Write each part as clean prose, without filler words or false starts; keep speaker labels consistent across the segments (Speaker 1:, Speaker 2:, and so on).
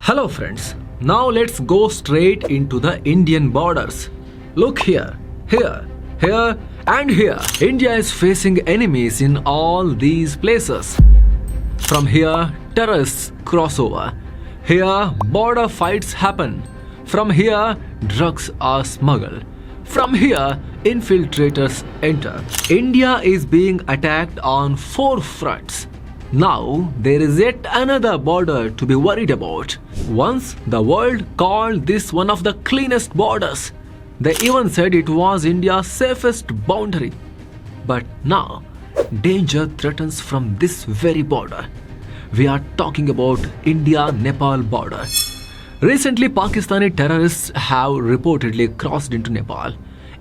Speaker 1: Hello friends, now let's go straight into the Indian borders. Look here, here and here. India is facing enemies in all these places. From here, terrorists cross over. Here, border fights happen. From here, drugs are smuggled. From here, infiltrators enter. India is being attacked on 4 fronts. Now, there is yet another border to be worried about. Once, the world called this one of the cleanest borders. They even said it was India's safest boundary. But now, danger threatens from this very border. We are talking about India-Nepal border. Recently, Pakistani terrorists have reportedly crossed into Nepal.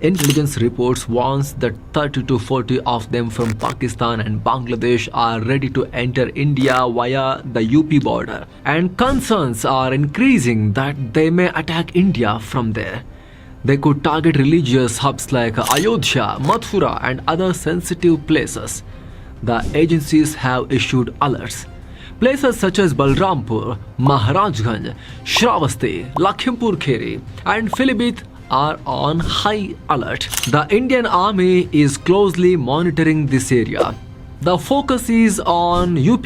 Speaker 1: Intelligence reports warns that 30 to 40 of them from Pakistan and Bangladesh are ready to enter India via the UP border. And concerns are increasing that they may attack India from there. They could target religious hubs like Ayodhya, Mathura and other sensitive places. The agencies have issued alerts. Places such as Balrampur, Maharajganj, Shravasti, Lakhimpur Kheri and Pilibhit are on high alert. The Indian Army is closely monitoring this area. The focus is on UP,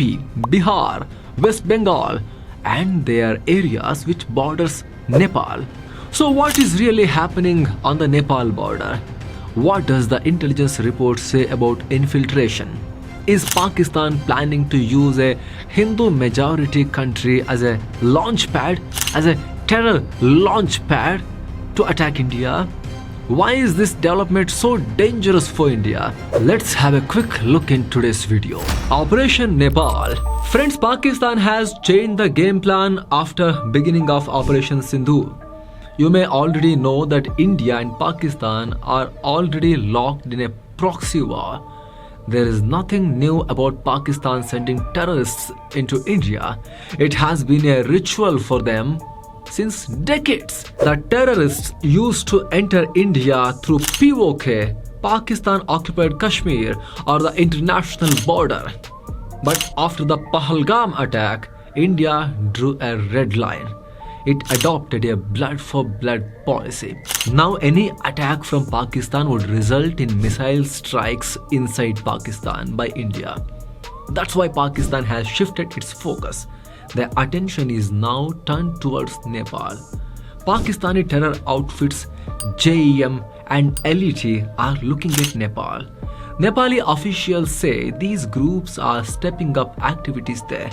Speaker 1: Bihar, West Bengal and their areas which borders Nepal. So what is really happening on the Nepal border? What does the intelligence report say about infiltration? Is Pakistan planning to use a Hindu majority country as a launch pad, as a terror launch pad to attack India? Why is this development so dangerous for India? Let's have a quick look in today's video. Operation Nepal. Friends, Pakistan has changed the game plan after beginning of Operation Sindhu. You may already know that India and Pakistan are already locked in a proxy war. There is nothing new about Pakistan sending terrorists into India. It has been a ritual for them since decades. The terrorists used to enter India through POK, Pakistan occupied Kashmir, or the international border. But after the Pahalgam attack, India drew a red line. It adopted a blood for blood policy. Now any attack from Pakistan would result in missile strikes inside Pakistan by India. That's why Pakistan has shifted its focus. Their attention is now turned towards Nepal. Pakistani terror outfits JEM and LET are looking at Nepal. Nepali officials say these groups are stepping up activities there.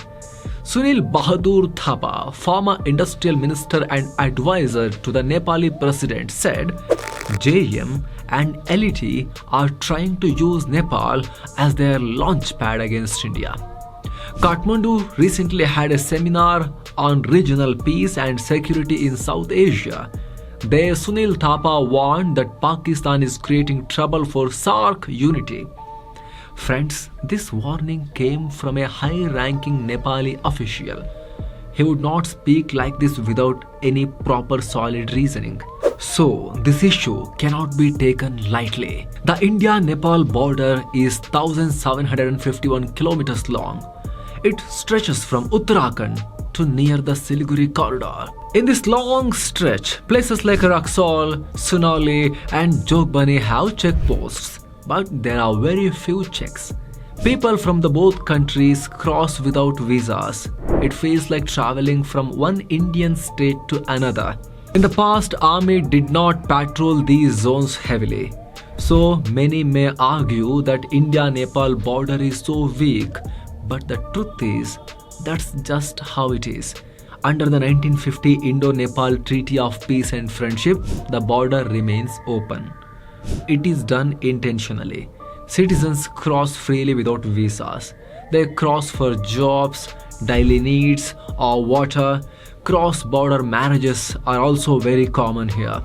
Speaker 1: Sunil Bahadur Thapa, former industrial minister and advisor to the Nepali president, said JEM and LET are trying to use Nepal as their launch pad against India. Kathmandu recently had a seminar on regional peace and security in South Asia. There, Sunil Thapa warned that Pakistan is creating trouble for SAARC unity. Friends, this warning came from a high-ranking Nepali official. He would not speak like this without any proper solid reasoning. So, this issue cannot be taken lightly. The India-Nepal border is 1,751 kilometers long. It stretches from Uttarakhand to near the Siliguri corridor. In this long stretch, places like Raxaul, Sunauli and Jogbani have checkposts, but there are very few checks. People from the both countries cross without visas. It feels like traveling from one Indian state to another. In the past, army did not patrol these zones heavily. So many may argue that India-Nepal border is so weak. But the truth is, that's just how it is. Under the 1950 Indo-Nepal Treaty of Peace and Friendship, the border remains open. It is done intentionally. Citizens cross freely without visas. They cross for jobs, daily needs, or water. Cross-border marriages are also very common here.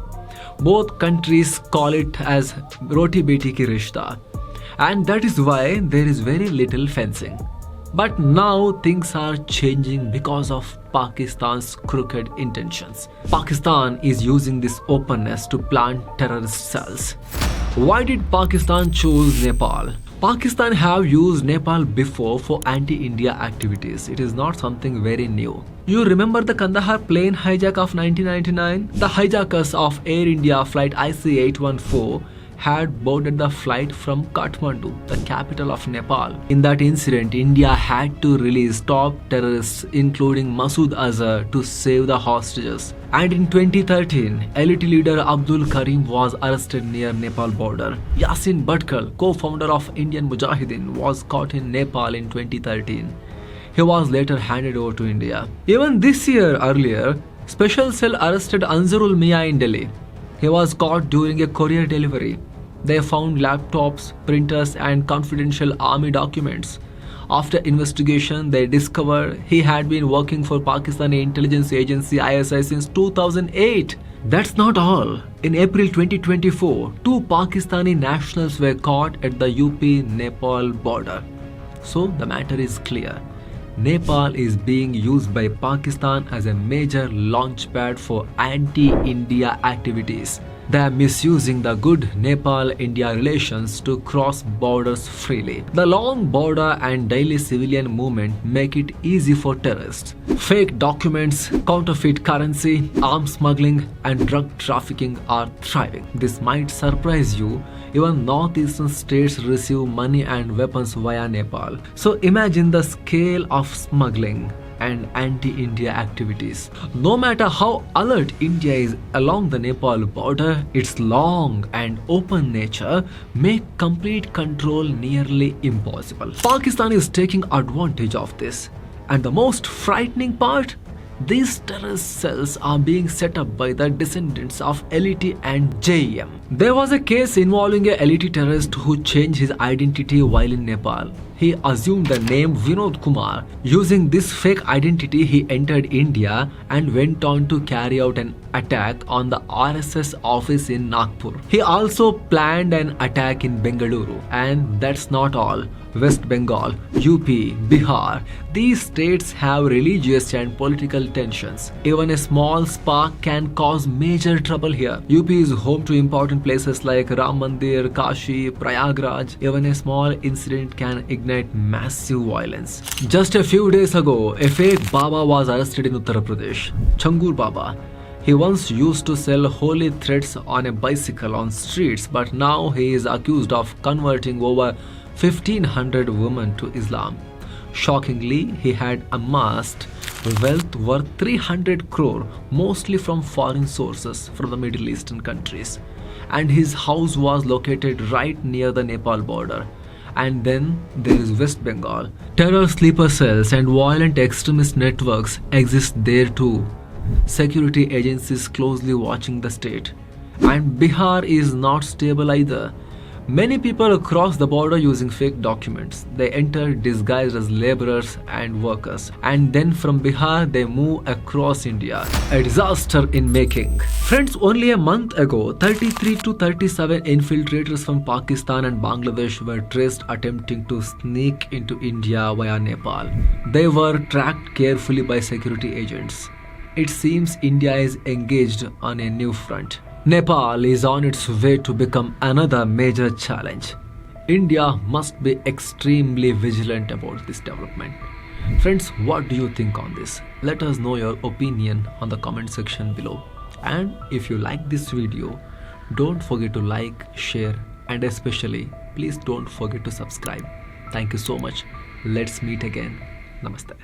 Speaker 1: Both countries call it as Roti Beti Ki Rishta. And that is why there is very little fencing. But now things are changing because of Pakistan's crooked intentions. Pakistan is using this openness to plant terrorist cells. Why did Pakistan choose Nepal? Pakistan have used Nepal before for anti-India activities. It is not something very new. You remember the Kandahar plane hijack of 1999? The hijackers of Air India flight IC-814 had boarded the flight from Kathmandu, the capital of Nepal. In that incident, India had to release top terrorists including Masood Azhar to save the hostages. And in 2013, elite leader Abdul Karim was arrested near Nepal border. Yasin Bhatkal, co-founder of Indian Mujahideen, was caught in Nepal in 2013. He was later handed over to India. Even this year earlier, Special Cell arrested Anzarul Mia in Delhi. He was caught during a courier delivery. They found laptops, printers and confidential army documents. After investigation, they discovered he had been working for Pakistani intelligence agency ISI since 2008. That's not all. In April 2024, two Pakistani nationals were caught at the UP-Nepal border. So the matter is clear. Nepal is being used by Pakistan as a major launchpad for anti-India activities. They are misusing the good Nepal-India relations to cross borders freely. The long border and daily civilian movement make it easy for terrorists. Fake documents, counterfeit currency, arms smuggling and drug trafficking are thriving. This might surprise you. Even northeastern states receive money and weapons via Nepal. So imagine the scale of smuggling and anti-India activities. No matter how alert India is along the Nepal border, its long and open nature make complete control nearly impossible. Pakistan is taking advantage of this. And the most frightening part? These terrorist cells are being set up by the descendants of elite and JEM. There was a case involving a elite terrorist who changed his identity while in Nepal. He assumed the name Vinod Kumar. Using this fake identity, he entered India and went on to carry out an attack on the RSS office in Nagpur. He also planned an attack in Bengaluru. And that's not all. West Bengal, UP, Bihar, these states have religious and political tensions. Even a small spark can cause major trouble here. UP is home to important places like Ram Mandir, Kashi, Prayagraj. Even a small incident can ignite massive violence. Just a few days ago, a fake Baba was arrested in Uttar Pradesh. Changur Baba. He once used to sell holy threads on a bicycle on streets, but now he is accused of converting over 1,500 women to Islam. Shockingly, he had amassed wealth worth 300 crore, mostly from foreign sources from the Middle Eastern countries. And his house was located right near the Nepal border. And then there is West Bengal. Terror sleeper cells and violent extremist networks exist there too. Security agencies closely watching the state. And Bihar is not stable either. Many people cross the border using fake documents. They enter disguised as laborers and workers. And then from Bihar, they move across India. A disaster in making. Friends, only a month ago, 33 to 37 infiltrators from Pakistan and Bangladesh were traced attempting to sneak into India via Nepal. They were tracked carefully by security agents. It seems India is engaged on a new front. Nepal is on its way to become another major challenge. India must be extremely vigilant about this development. Friends, what do you think on this? Let us know your opinion on the comment section below. And if you like this video, don't forget to like, share, and especially, please don't forget to subscribe. Thank you so much. Let's meet again. Namaste.